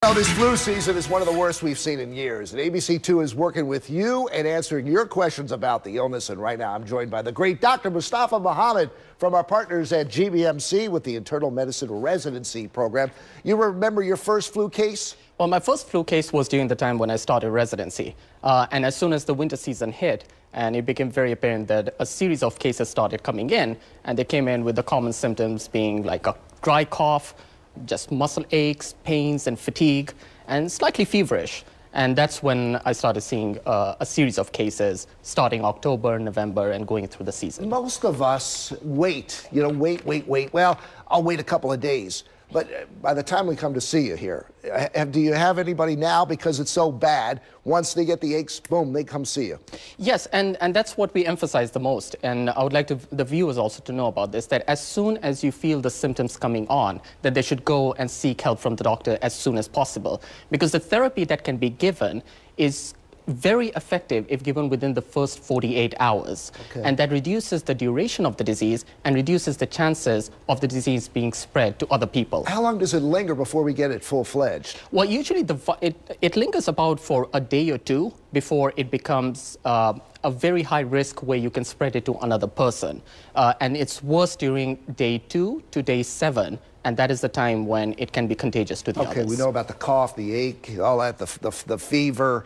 Well, this flu season is one of the worst we've seen in years, and ABC2 is working with you and answering your questions about the illness. And right now, I'm joined by the great Dr. Mustafa Mohammed from our partners at GBMC with the Internal Medicine Residency Program. You remember your first flu case? Well, my first flu case was during the time when I started residency. And as soon as the winter season hit, and it became very apparent that a series of cases started coming in, and they came in with the common symptoms being like a dry cough, just muscle aches, pains, and fatigue, and slightly feverish. And that's when I started seeing a series of cases starting October, November, and going through the season. Most of us wait. Well, I'll wait a couple of days. But by the time we come to see you here, do you have anybody now, because it's so bad, once they get the aches, boom, they come see you? Yes, and that's what we emphasize the most. And I would like the viewers also to know about this, that as soon as you feel the symptoms coming on, that they should go and seek help from the doctor as soon as possible. Because the therapy that can be given is very effective if given within the first 48 hours. Okay. And that reduces the duration of the disease and reduces the chances of the disease being spread to other people. How long does it linger before we get it full-fledged? Well, usually it lingers about for a day or two before it becomes a very high risk where you can spread it to another person. And it's worse during day 2 to day 7. And that is the time when it can be contagious to the others. Okay, we know about the cough, the ache, all that, the fever.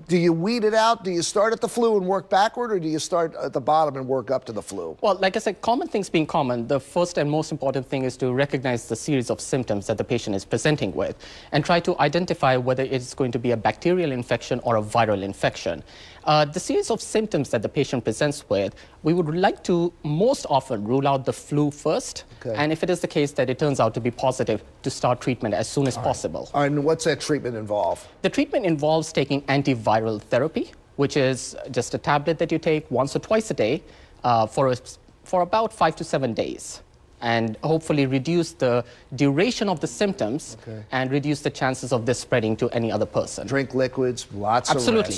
Do you weed it out? Do you start at the flu and work backward, or do you start at the bottom and work up to the flu? Well, like I said, common things being common, the first and most important thing is to recognize the series of symptoms that the patient is presenting with and try to identify whether it's going to be a bacterial infection or a viral infection. The series of symptoms that the patient presents with, we would like to most often rule out the flu first. Okay. And if it is the case that it turns out to be positive, to start treatment as soon as possible. And what's that treatment involve? The treatment involves taking antiviral therapy, which is just a tablet that you take once or twice a day for about 5 to 7 days. And hopefully reduce the duration of the symptoms. Okay. And reduce the chances of this spreading to any other person. Drink liquids, lots of rest. Absolutely.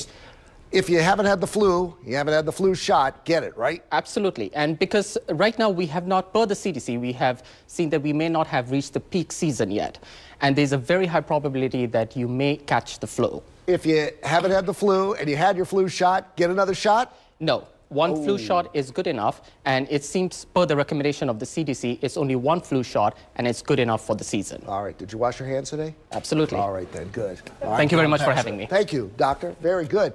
If you haven't had the flu, you haven't had the flu shot, get it, right? Absolutely. And because right now we have not, per the CDC, we have seen that we may not have reached the peak season yet. And there's a very high probability that you may catch the flu. If you haven't had the flu and you had your flu shot, get another shot? No. One flu shot is good enough, and it seems, per the recommendation of the CDC, it's only one flu shot, and it's good enough for the season. All right. Did you wash your hands today? Absolutely. All right, then. Good. Thank you very much for having me. Thank you, doctor. Very good.